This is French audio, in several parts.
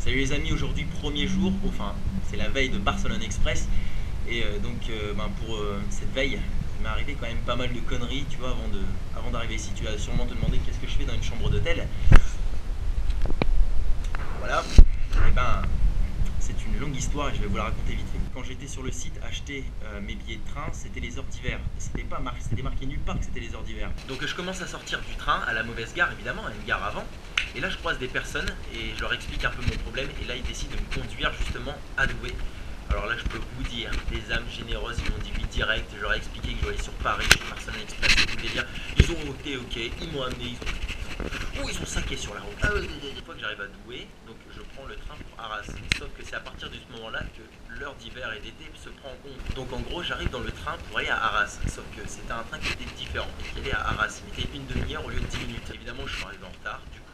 Salut les amis, aujourd'hui premier jour, enfin c'est la veille de Barcelone Express et pour cette veille il m'est arrivé quand même pas mal de conneries, tu vois, avant d'arriver ici. Tu vas sûrement te demander qu'est-ce que je fais dans une chambre d'hôtel. Voilà, et c'est une longue histoire et je vais vous la raconter vite fait. Quand j'étais sur le site acheter mes billets de train, c'était les heures d'hiver. C'était marqué nulle part que c'était les heures d'hiver. Donc je commence à sortir du train à la mauvaise gare, évidemment, à une gare avant. Et là je croise des personnes et je leur explique un peu mon problème. Et là ils décident de me conduire justement à Douai. Alors là je peux vous dire, des âmes généreuses, ils m'ont dit oui direct. Je leur ai expliqué que je dois aller sur Paris, chez Barcelone Express et tout le délire. Ils ont ok, ils m'ont amené, ils ont saqué sur la route. Des fois que j'arrive à Douai, donc je prends le train pour Arras. Sauf que c'est à partir de ce moment-là que l'heure d'hiver et d'été se prend en compte. Donc en gros, j'arrive dans le train pour aller à Arras. Sauf que c'était un train qui était différent, qui allait à Arras. Il était une demi-heure au lieu de 10 minutes. Évidemment, je suis arrivé en retard. Du coup,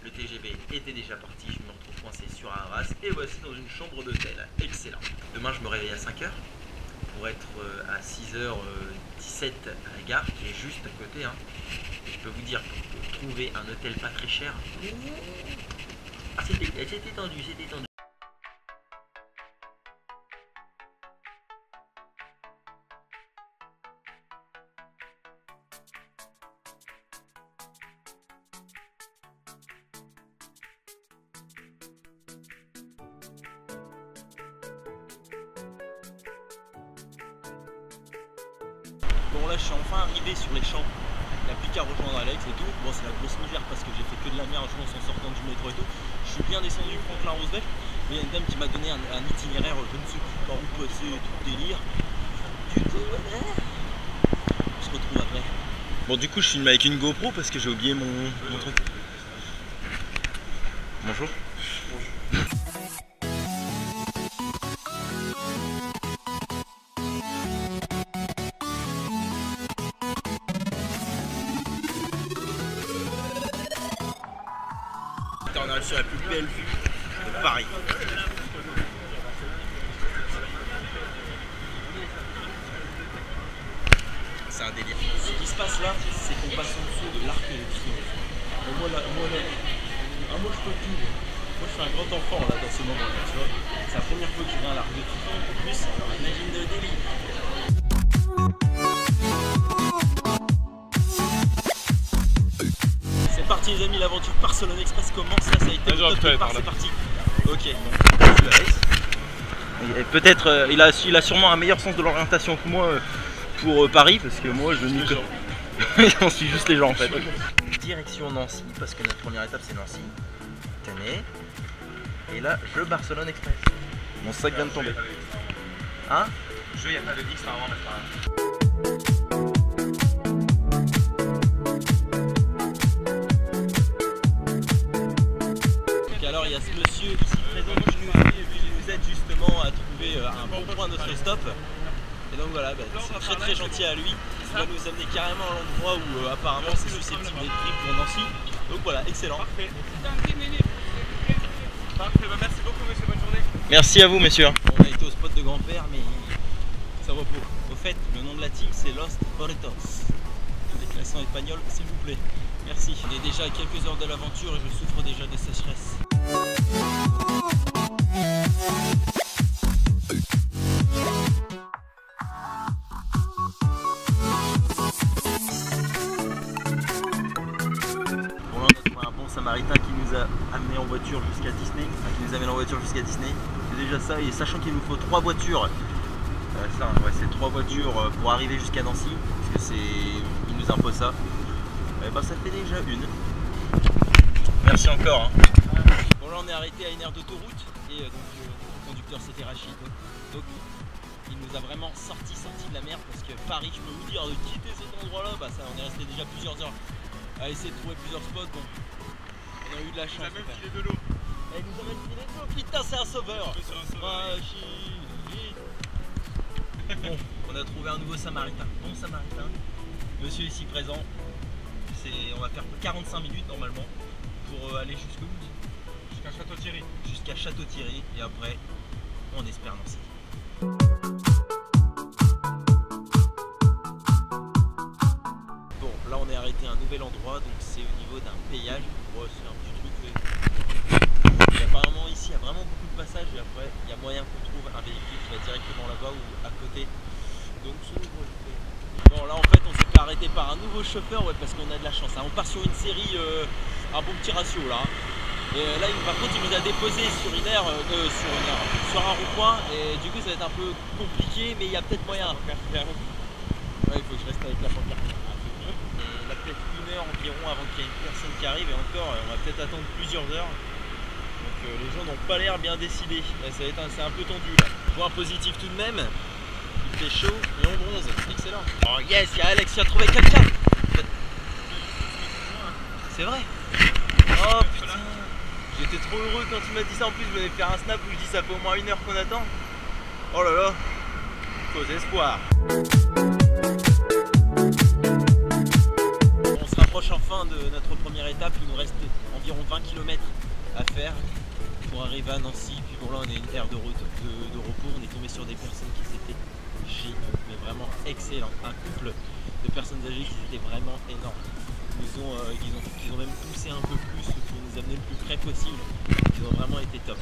le TGV était déjà parti. Je me retrouve coincé sur Arras. Et voici dans une chambre d'hôtel. Excellent. Demain, je me réveille à 5h pour être à 6h17 à la gare, qui est juste à côté. Et je peux vous dire, pour trouver un hôtel pas très cher, c'était tendu, c'était tendu. Bon là je suis enfin arrivé sur les champs. Il n'y a plus qu'à rejoindre Alex et tout. Bon c'est la grosse misère parce que j'ai fait que de la merde je pense en sortant du métro et tout. Je suis bien descendu Franklin Roosevelt. Mais il y a une dame qui m'a donné un itinéraire, je ne sais plus par où passer et tout le délire. Du coup on se retrouve après. Bon du coup je filme avec une GoPro parce que j'ai oublié mon truc. Bonjour. On arrive sur la plus belle vue de Paris. C'est un délire. Ce qui se passe là, c'est qu'on passe en dessous de l'Arc de Triomphe. Moi je peux tout. Moi je suis un grand enfant là dans ce moment-là, tu vois. C'est la première fois que je viens à l'Arc de Triomphe. En plus, imagine le délire. C'est parti les amis, l'aventure Barcelone Express commence, là ça a été le top départ, c'est parti. Ok, bon, peut-être il a sûrement un meilleur sens de l'orientation que moi pour Paris, parce que moi je n'y connais. On suit juste les gens en fait. Direction Nancy, parce que notre première étape c'est Nancy. Tenez. Et là, je Barcelone Express. Mon sac vient de tomber. Hein? Le jeu, il n'y a pas de X avant, mais pas grave. Alors il y a ce monsieur ici présent qui nous aide justement à trouver un bon point de notre stop. Et donc voilà, c'est très gentil à lui. Il va nous amener carrément à l'endroit où apparemment c'est susceptible d'être pris pour Nancy. Donc voilà, excellent. Parfait. Parfait, merci beaucoup monsieur, bonne journée. Merci à vous monsieur. On a été au spot de grand-père mais ça vaut pour. Au fait, le nom de la team c'est Los Porretos. Avec l'accent espagnol s'il vous plaît. Merci. On est déjà à quelques heures de l'aventure et je souffre déjà de sécheresse. Bon là on a trouvé un bon samaritain qui nous a amené en voiture jusqu'à Disney, enfin qui nous amène en voiture jusqu'à Disney. C'est déjà ça, et sachant qu'il nous faut 3 voitures. C'est 3 voitures pour arriver jusqu'à Nancy, parce que il nous impose ça. Ça fait déjà une. Merci encore. Bon là on est arrêté à une aire d'autoroute et donc le conducteur c'était Rachid. Donc il nous a vraiment sorti de la merde parce que Paris, je peux vous dire, de quitter cet endroit là, on est resté déjà plusieurs heures à essayer de trouver plusieurs spots. Bon, on a eu de la chance. Il nous a même filé de l'eau. Il nous a même filé de l'eau, putain c'est un sauveur. Rachid. Bon, on a trouvé un nouveau samaritain, bon samaritain. Monsieur ici présent. On va faire 45 minutes normalement pour aller jusqu'où? Jusqu'à Château-Thierry. Jusqu'à Château-Thierry et après on espère Nancy. Bon là on est arrêté à un nouvel endroit donc c'est au niveau d'un péage. C'est un petit truc mais apparemment ici il y a par un nouveau chauffeur, ouais, parce qu'on a de la chance. Hein. On part sur une série, un bon petit ratio là. Et là, par contre, il nous a déposé sur une aire, sur un rond-point. Et du coup, ça va être un peu compliqué, mais il y a peut-être moyen. Ouais, il faut que je reste avec la pancarte. Il y a peut-être 1 heure environ avant qu'il y ait une personne qui arrive. Et encore, on va peut-être attendre plusieurs heures. Donc les gens n'ont pas l'air bien décidés. C'est un peu tendu là. Point positif tout de même. Il fait chaud et on bronze. Excellent. Oh yes, il y a Alex qui a trouvé quelqu'un. C'est vrai. Oh putain. J'étais trop heureux quand il m'a dit ça. En plus, je vais faire un snap où je dis ça fait au moins 1 heure qu'on attend. Oh là là. Faux espoir. On se rapproche enfin de notre première étape. Il nous reste environ 20 km à faire pour arriver à Nancy. Puis bon, là on est une aire de repos. On est tombé sur des personnes qui étaient géniaux, mais vraiment excellents. Un couple de personnes âgées qui étaient vraiment énormes. Ils ont même poussé un peu plus pour nous amener le plus près possible. Ils ont vraiment été top.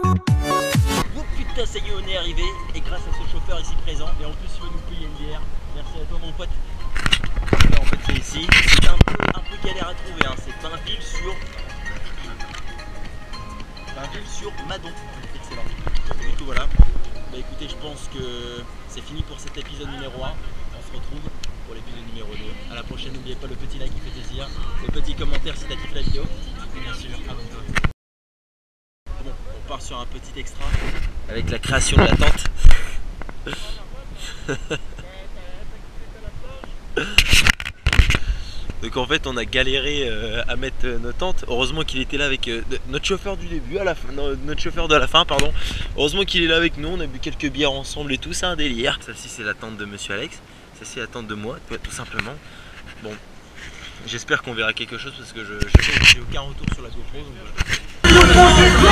Oh putain, ça y est, on est arrivé. Et grâce à ce chauffeur ici présent, et en plus il veut nous payer une bière. Merci à toi mon pote. Là, en fait c'est ici. C'est un peu galère à trouver. Hein. C'est Bainville sur Madon. Excellent. Du coup voilà. Bah écoutez, je pense que c'est fini pour cet épisode numéro 1. On se retrouve pour l'épisode numéro 2. A la prochaine, n'oubliez pas le petit like qui fait plaisir, le petit commentaire si t'as kiffé la vidéo, et bien sûr, abonne-toi. Bon, on part sur un petit extra avec la création de la tente. Donc en fait on a galéré à mettre nos tentes. Heureusement qu'il était là avec notre chauffeur du début, notre chauffeur de la fin pardon. Heureusement qu'il est là avec nous, on a bu quelques bières ensemble et tout, c'est un délire. Celle-ci c'est la tente de monsieur Alex, celle-ci la tente de moi, tout simplement. Bon, j'espère qu'on verra quelque chose parce que j'ai aucun retour sur la GoPro. Donc voilà.